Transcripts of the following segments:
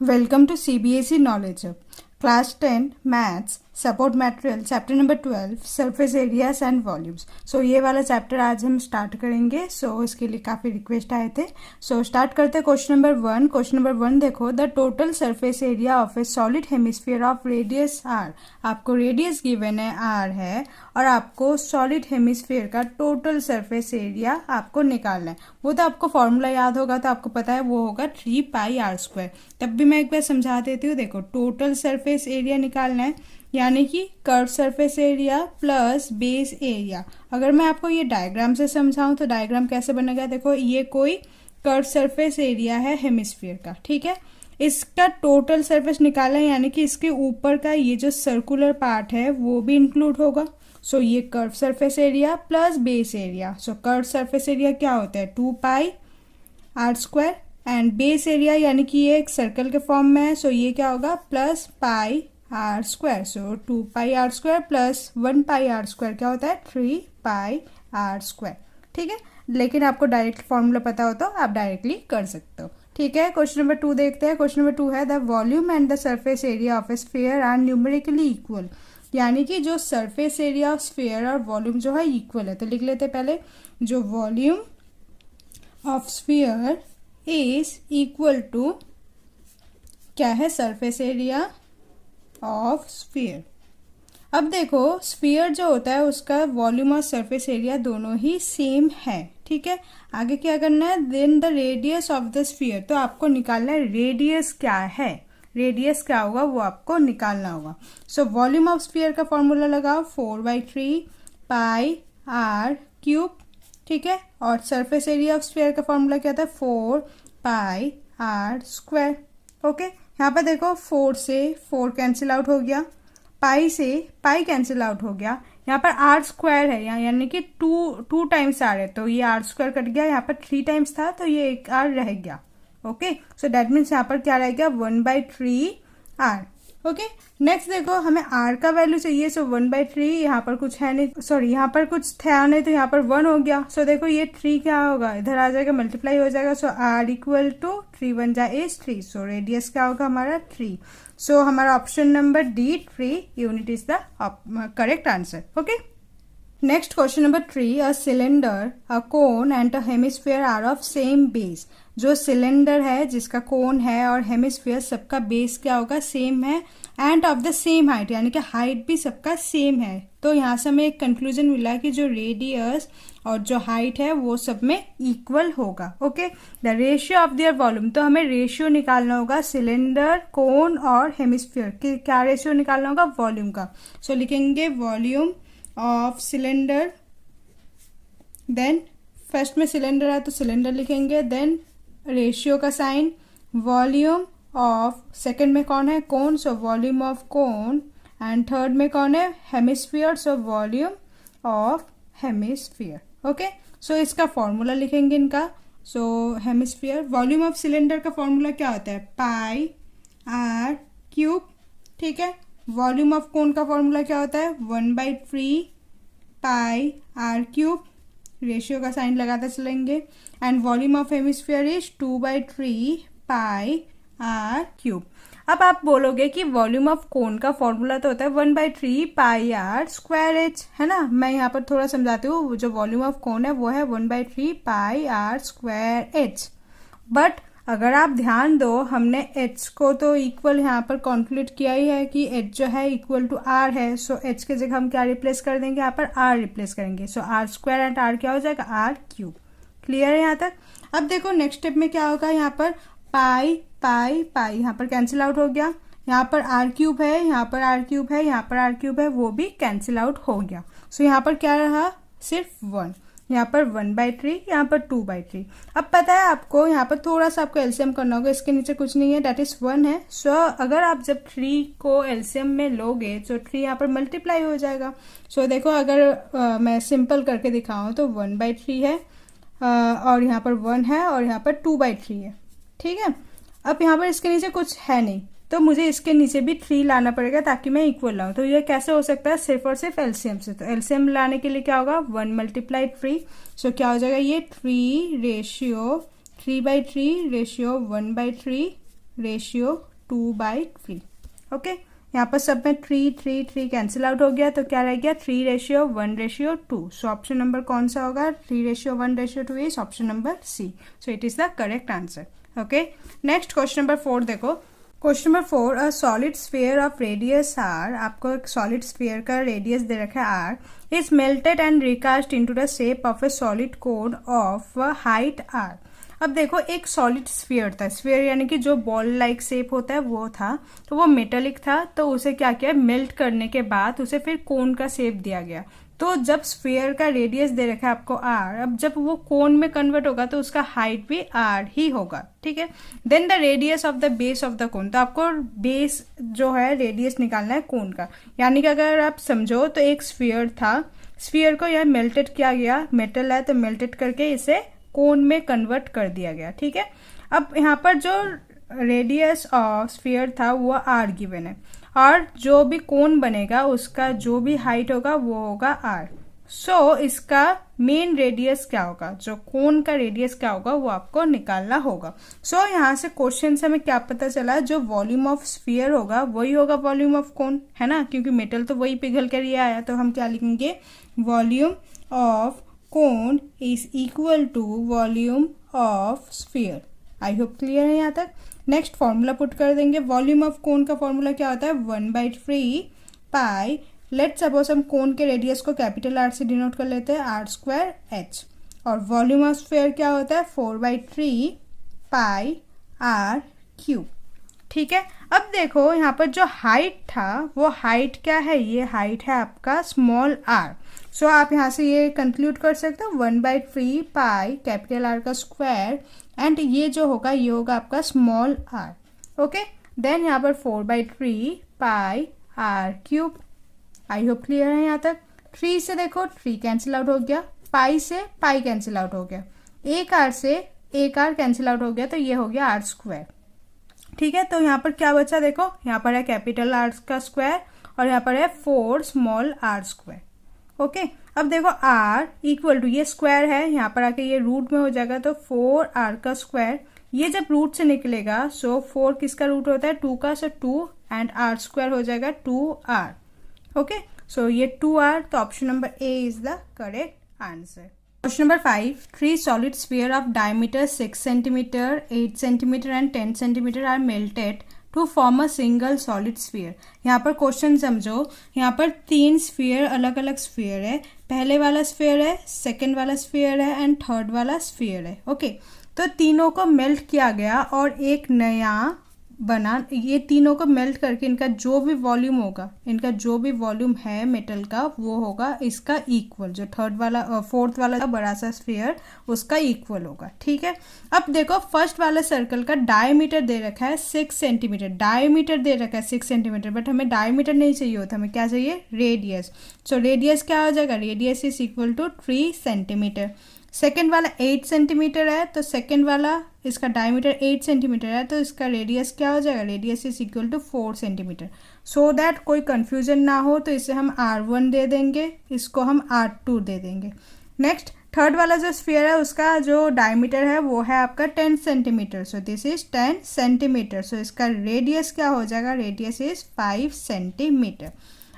Welcome to CBSE Knowledge Hub. Class 10 Maths Support Material Chapter number 12 Surface Areas and Volumes. So ये वाला chapter आज हम start करेंगे. So इसके लिए काफ़ी रिक्वेस्ट आए थे. So स्टार्ट करते हैं क्वेश्चन नंबर 1. क्वेश्चन नंबर 1 देखो, the total surface area of a solid hemisphere of radius R. आपको रेडियस गिवन है आर है और आपको सॉलिड हेमिस्फीयर का टोटल सरफेस एरिया आपको निकालना है. वो तो आपको फॉर्मूला याद होगा, तो आपको पता है वो होगा 3 पाई आर स्क्वायर. तब भी मैं एक बार समझा देती हूँ. देखो टोटल सरफेस एरिया निकालना है, यानी कि curve surface area plus base area. अगर मैं आपको ये डायग्राम से समझाऊं तो डायग्राम कैसे बनेगा. देखो ये कोई कर्व सरफेस एरिया है हेमिस्फीयर का, ठीक है. इसका टोटल सरफेस निकाला है, यानी कि इसके ऊपर का ये जो सर्कुलर पार्ट है वो भी इंक्लूड होगा. सो ये curve surface area plus base area. So curve surface area क्या होता है 2 pi are square and base area यानी कि ये एक सर्कल के फॉर्म में है. सो ये क्या होगा plus pi are square. So 2 pi are square plus 1 pi are square क्या होता है 3 पाई आर स्क्वायर. ठीक है, लेकिन आपको डायरेक्ट फॉर्मूला पता हो तो आप डायरेक्टली कर सकते हो. ठीक है, क्वेश्चन नंबर 2 देखते हैं. क्वेश्चन नंबर 2 है the volume and the surface area of a sphere are numerically equal. यानी कि जो सरफेस एरिया ऑफ स्फीयर और वॉल्यूम जो है इक्वल है. तो लिख लेते हैं पहले, जो volume of sphere is equal to क्या है सरफेस एरिया ऑफ स्फीयर. अब देखो स्फीयर जो होता है उसका वॉल्यूम और सरफेस एरिया दोनों ही सेम है. ठीक है, आगे क्या करना है, then the radius of the sphere. तो आपको निकालना है रेडियस क्या है, रेडियस क्या होगा वो आपको निकालना होगा. सो वॉल्यूम ऑफ स्फीयर का फॉर्मूला लगाओ 4/3 पाई आर क्यूब. ठीक है, और सरफेस एरिया ऑफ स्फीयर का फॉर्मूला क्या था 4 पाई आर स्क्वायर. ओके, यहाँ पर देखो 4 से 4 कैंसिल आउट हो गया, पाई से पाई कैंसिल आउट हो गया. यहाँ पर आर स्क्वायर है यानी कि 2 टाइम्स आर है, तो ये आर स्क्वायर कट गया. यहाँ पर 3 टाइम्स था तो ये एक आर रह गया. ओके, सो दैट मीन्स यहाँ पर क्या रह गया 1/3 आर. ओके, नेक्स्ट देखो हमें आर का वैल्यू चाहिए. सो 1/3 यहाँ पर कुछ है नहीं, सॉरी यहाँ पर कुछ था नहीं तो यहाँ पर 1 हो गया. सो देखो ये 3 क्या होगा इधर आ जाएगा, मल्टीप्लाई हो जाएगा. सो आर इक्वल टू 3 1 जा इज 3. सो रेडियस क्या होगा हमारा 3. सो हमारा option number D 3 unit is the correct answer. Okay, next question number 3, a cylinder a cone and a hemisphere are of same base. जो cylinder है जिसका कोन है और हेमिस्फीयर सबका बेस क्या होगा सेम है end of the same height, यानी कि हाइट भी सबका सेम है. तो यहाँ से हमें एक कंक्लूजन मिला कि जो रेडियस और जो हाइट है वो सब में इक्वल होगा. Okay, the ratio of their volume. तो हमें रेशियो निकालना होगा सिलेंडर कोन और हेमिस्फीयर के. क्या रेशियो निकालना होगा वॉल्यूम का. सो लिखेंगे volume of cylinder, then first में सिलेंडर है तो सिलेंडर लिखेंगे, देन रेशियो का साइन, वॉल्यूम ऑफ, सेकंड में कौन है cone, so volume of cone, and third में कौन है hemisphere, so volume of hemisphere. Okay, so इसका फॉर्मूला लिखेंगे इनका. So hemisphere volume of cylinder का फॉर्मूला क्या होता है पाई आर क्यूब. ठीक है, वॉल्यूम ऑफ कोन का फॉर्मूला क्या होता है 1/3 पाई आर क्यूब. रेशियो का साइन लगाते चलेंगे. And volume of hemisphere is 2/3 pi R cube. अब आप बोलोगे कि वॉल्यूम ऑफ कोन का फॉर्मूला तो होता है 1/3 पाई आर स्क्वायर एच, है ना. मैं यहाँ पर थोड़ा समझाती हूँ. जो वॉल्यूम ऑफ कोन है वो है 1/3 pi are square H. But अगर आप ध्यान दो हमने h को तो इक्वल यहाँ पर कॉन्क्लूड किया ही है कि h जो है इक्वल टू r है. सो h के जगह हम क्या रिप्लेस कर देंगे यहाँ पर r रिप्लेस करेंगे. सो आर स्क्वायर एंड r क्या हो जाएगा आर क्यूब. क्लियर है यहाँ तक. अब देखो नेक्स्ट स्टेप में क्या होगा, यहाँ पर पाई पाई पाई यहाँ पर कैंसिल आउट हो गया. यहाँ पर आर क्यूब है, यहाँ पर आर क्यूब है, यहाँ पर आर क्यूब है, वो भी कैंसिल आउट हो गया. सो यहाँ पर क्या रहा सिर्फ 1. यहाँ पर 1/3, यहाँ पर 2/3. अब पता है आपको यहाँ पर थोड़ा सा आपको एलसीएम करना होगा. इसके नीचे कुछ नहीं है, डेट इज 1 है. सो अगर आप जब 3 को एलसीएम में लोगे तो 3 यहाँ पर मल्टीप्लाई हो जाएगा. सो देखो अगर मैं सिंपल करके दिखाऊँ तो 1/3 है और यहाँ पर 1 है और यहाँ पर 2/3 है. ठीक है, अब यहाँ पर इसके नीचे कुछ है नहीं तो मुझे इसके नीचे भी 3 लाना पड़ेगा ताकि मैं इक्वल लाऊं. तो ये कैसे हो सकता है सिर्फ और सिर्फ एलसीएम से. तो एलसीएम लाने के लिए क्या होगा 1 × 3. सो क्या हो जाएगा ये 3 रेशियो 3/3 रेशियो 1/3 रेशियो 2/3। ओके, यहाँ पर सब में 3 कैंसिल आउट हो गया, तो क्या रह गया 3:1:2। सो ऑप्शन नंबर कौन सा होगा? 3:1:2 is option number C. So it is the correct answer. Okay, next question number 4 देखो। Question number 4, a solid sphere of radius R, आपको एक सॉलिड स्फीयर का रेडियस दे रखा है R, is melted and recast into the shape of a solid cone of height R. अब देखो एक सॉलिड स्फीयर था, स्फीयर यानी कि जो बॉल लाइक शेप होता है वो था, तो वो मेटेलिक था, तो उसे क्या किया, मेल्ट करने के बाद उसे फिर कोन का शेप दिया गया। तो जब स्फीयर का रेडियस दे रखा है आपको आर, अब जब वो कोन में कन्वर्ट होगा तो उसका हाइट भी आर ही होगा, ठीक है। Then the radius of the base of the cone, तो आपको बेस जो है रेडियस निकालना है कोन का। यानी कि अगर आप समझो तो एक स्फीयर था, स्फीयर को यह मेल्टेड किया गया, मेटल है तो मेल्टेड करके इसे कोन में कन्वर्ट कर दिया गया, ठीक है। अब यहाँ पर जो रेडियस ऑफ स्फीयर था वो आर गिवन है, और जो भी कोन बनेगा उसका जो भी हाइट होगा वो होगा आर। सो इसका मेन रेडियस क्या होगा, जो कोन का रेडियस क्या होगा वो आपको निकालना होगा। सो यहाँ से क्वेश्चन से हमें क्या पता चला, जो वॉल्यूम ऑफ स्फीयर होगा वही होगा वॉल्यूम ऑफ कोन, है ना, क्योंकि मेटल तो वही पिघल कर ये आया। तो हम क्या लिखेंगे, volume of cone is equal to volume of sphere. I hope clear है यहाँ तक। नेक्स्ट फॉर्मूला पुट कर देंगे। वॉल्यूम ऑफ कोन का फॉर्मूला क्या होता है, 1/3 पाई, लेट सपोज हम कोन के रेडियस को कैपिटल आर से डिनोट कर लेते हैं, r²h, और वॉल्यूम ऑफ स्फीयर क्या होता है 4/3 पाई r³, ठीक है। अब देखो यहाँ पर जो हाइट था वो हाइट क्या है, ये हाइट है आपका स्मॉल r। सो आप यहाँ से ये कंक्लूड कर सकते हो 1/3 पाई कैपिटल आर का स्क्वायर, एंड ये जो होगा ये होगा आपका स्मॉल आर। ओके, देन यहाँ पर 4/3 पाई r³। आई होप क्लियर है यहाँ तक। 3 से देखो 3 कैंसिल आउट हो गया, पाई से पाई कैंसिल आउट हो गया, एक आर से एक आर कैंसिल आउट हो गया, तो ये हो गया r², ठीक है। तो यहाँ पर क्या बचा, देखो यहाँ पर है कैपिटल आर का स्क्वायर और यहाँ पर है 4 स्मॉल r²। ओके, अब देखो r इक्वल टू, ये स्क्वायर है, यहाँ पर आके ये रूट में हो जाएगा, तो 4r का स्क्वायर, ये जब रूट से निकलेगा, सो 4 किसका रूट होता है 2 का, सो 2 एंड r² हो जाएगा 2r। ओके, सो ये 2r, तो option number A is the correct answer. Question number 5, 3 solid sphere of diameter 6 cm, 8 cm and 10 cm are melted to form a single solid sphere. यहाँ पर question समझो, यहाँ पर 3 sphere, अलग अलग स्फीयर है, पहले वाला स्फीयर है, सेकंड वाला स्फीयर है एंड थर्ड वाला स्फीयर है। ओके, तो तीनों को मेल्ट किया गया और एक नया बना, ये तीनों को मेल्ट करके इनका जो भी वॉल्यूम होगा, इनका जो भी वॉल्यूम है मेटल का वो होगा इसका इक्वल, जो थर्ड वाला फोर्थ वाला बड़ा सा स्फीयर उसका इक्वल होगा, ठीक है। अब देखो फर्स्ट वाले सर्कल का डायमीटर दे रखा है 6 सेंटीमीटर, डायमीटर दे रखा है 6 सेंटीमीटर, बट हमें डायमीटर नहीं चाहिए होता, हमें क्या चाहिए, रेडियस। सो रेडियस क्या हो जाएगा, radius is equal to 3 centimetre. Second वाला 8 सेंटीमीटर है, तो सेकेंड वाला इसका डायमीटर 8 सेंटीमीटर है, तो इसका रेडियस क्या हो जाएगा, radius is equal to 4 centimetre. So that कोई कंफ्यूजन ना हो तो इसे हम r1 दे देंगे, इसको हम r2 दे देंगे। नेक्स्ट थर्ड वाला जो स्फीयर है उसका जो डायमीटर है वो है आपका 10 centimetre, so this is 10 centimetre. So इसका रेडियस क्या हो जाएगा, रेडियस इज 5 सेंटीमीटर।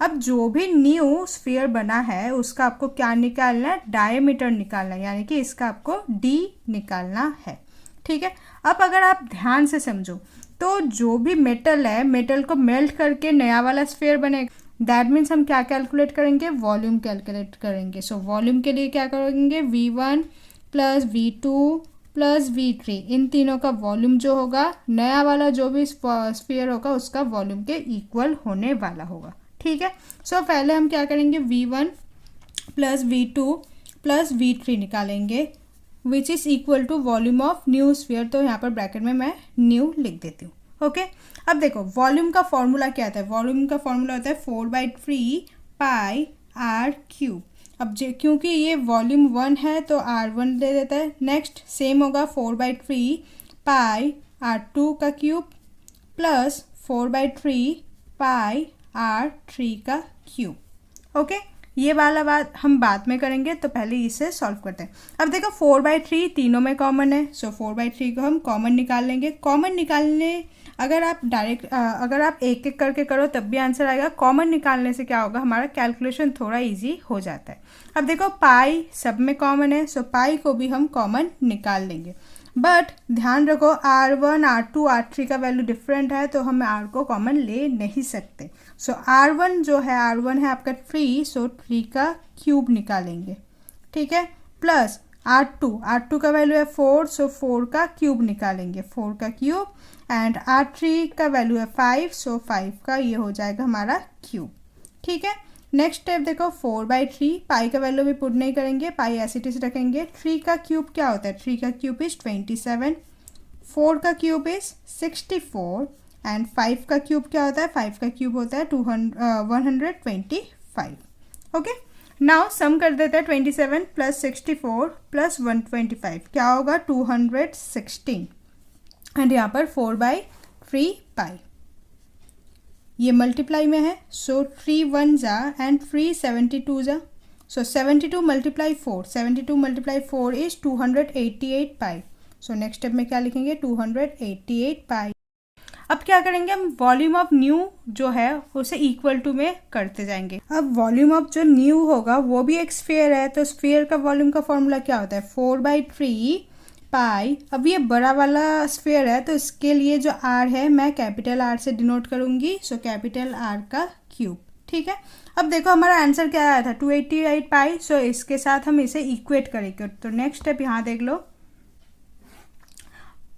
अब जो भी न्यू स्फीयर बना है उसका आपको क्या निकालना है, डायमीटर निकालना है, यानी कि इसका आपको d निकालना है, ठीक है। अब अगर आप ध्यान से समझो तो जो भी मेटल है, मेटल को मेल्ट करके नया वाला स्फीयर बनेगा, दैट मीन्स हम क्या कैलकुलेट करेंगे, वॉल्यूम कैलकुलेट करेंगे। सो वॉल्यूम के लिए क्या करेंगे, V1 plus V2 plus V3, इन तीनों का वॉल्यूम जो होगा, नया वाला जो भी स्फीयर होगा उसका वॉल्यूम के इक्वल होने वाला होगा, ठीक है। सो पहले हम क्या करेंगे, V1 plus V2 plus V3 निकालेंगे, which is equal to volume of new sphere. तो यहाँ पर ब्रैकेट में मैं न्यू लिख देती हूँ, ओके। अब देखो वॉल्यूम का फॉर्मूला क्या आता है, वॉल्यूम का फॉर्मूला होता है 4/3 पाई r³। अब क्योंकि ये वॉल्यूम 1 है तो r1 दे देता है। नेक्स्ट सेम होगा 4/3 पाई r2 का क्यूब प्लस 4/3 पाई r3 का क्यूब, ओके। ये वाला बात हम बाद में करेंगे, तो पहले इसे सॉल्व करते हैं। अब देखो 4/3 तीनों में कॉमन है, सो 4/3 को हम कॉमन निकाल लेंगे। कॉमन निकालने अगर आप एक एक करके करो तब भी आंसर आएगा। कॉमन निकालने से क्या होगा, हमारा कैलकुलेशन थोड़ा इजी हो जाता है। अब देखो पाई सब में कॉमन है, सो पाई को भी हम कॉमन निकाल लेंगे। बट ध्यान रखो R1, R2, R3 का वैल्यू डिफरेंट है, तो हम R को कॉमन ले नहीं सकते। सो R1 जो है, R1 है आपका 3, सो 3 का क्यूब निकालेंगे, ठीक है। प्लस R2 का वैल्यू है 4, सो 4 का क्यूब निकालेंगे, 4 का क्यूब। एंड R3 का वैल्यू है 5, सो 5 का ये हो जाएगा हमारा क्यूब, ठीक है। नेक्स्ट स्टेप देखो 4/3, पाई का वैल्यू भी पुट नहीं करेंगे, पाई एज इट इज रखेंगे। 3 का क्यूब क्या होता है, 3 का क्यूब इज 27, 4 का क्यूब इज 64 एंड 5 का क्यूब क्या होता है, 5 का क्यूब होता है 125। ओके, नाउ सम कर देते हैं 27 प्लस 64 प्लस 125 क्या होगा 216 एंड यहाँ पर 4/3 पाई, ये मल्टीप्लाई में है, सो 3 1 जा एंड 3 72 जा, सो 72 multiply 4, 72 multiply 4 is 288 pi. So next step में क्या लिखेंगे 288 पाई। अब क्या करेंगे हम, वॉल्यूम ऑफ न्यू जो है उसे इक्वल टू में करते जाएंगे। अब वॉल्यूम ऑफ जो न्यू होगा वो भी एक स्फीयर है, तो स्फीयर का वॉल्यूम का फॉर्मूला क्या होता है 4/3 पाई। अब ये बड़ा वाला स्फीयर है, तो इसके लिए जो R है मैं कैपिटल R से डिनोट करूंगी, सो कैपिटल R का क्यूब, ठीक है। अब देखो हमारा आंसर क्या आया था 288 पाई, सो इसके साथ हम इसे इक्वेट करेंगे। तो नेक्स्ट स्टेप यहाँ देख लो,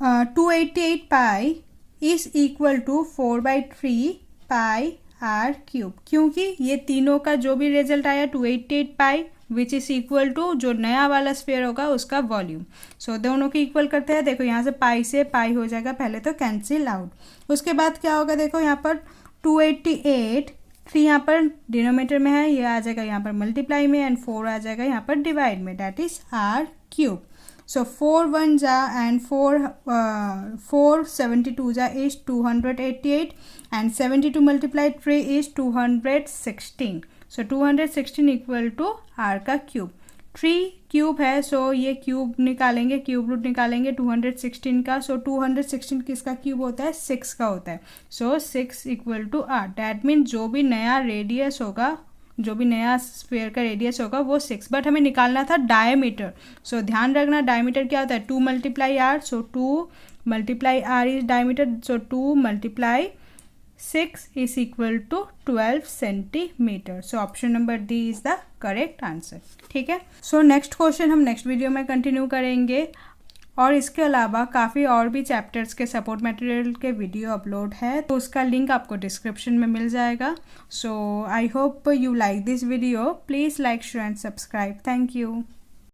288 pi is equal to 4/3 pi R cube, क्योंकि ये तीनों का जो भी रिजल्ट आया 288 pi which is equal to जो नया वाला स्फीयर होगा उसका वॉल्यूम। सो दोनों को इक्वल करते हैं, देखो यहाँ से पाई से पाई हो जाएगा, पहले तो कैंसिल आउट। उसके बाद क्या होगा, देखो यहाँ पर 288 3 यहाँ पर डिनोमीटर में है, ये आ जाएगा यहाँ पर मल्टीप्लाई में एंड 4 आ जाएगा यहाँ पर डिवाइड में, that is R cube. So 4 1 जा एंड 4 72 जा is 288 and 72 multiply 3 is 216, so 216 equal to R का क्यूब। 3 क्यूब है, सो ये क्यूब निकालेंगे, क्यूब रूट निकालेंगे 216 का, सो 216 किसका क्यूब होता है 6 का होता है, so 6 equal to R। That mean जो भी नया रेडियस होगा, जो भी नया स्फीयर का रेडियस होगा वो 6, बट हमें निकालना था डायमीटर। सो ध्यान रखना डायमीटर क्या होता है 2 multiply R, so 2 multiply R is diameter, so 2 multiply 6 is equal to 12 centimetre. So option number D is the correct answer, ठीक है। सो नेक्स्ट क्वेश्चन हम नेक्स्ट वीडियो में कंटिन्यू करेंगे, और इसके अलावा काफ़ी और भी चैप्टर्स के सपोर्ट मटेरियल के वीडियो अपलोड है, तो उसका लिंक आपको डिस्क्रिप्शन में मिल जाएगा। So I hope you like this video, please like share and subscribe, thank you.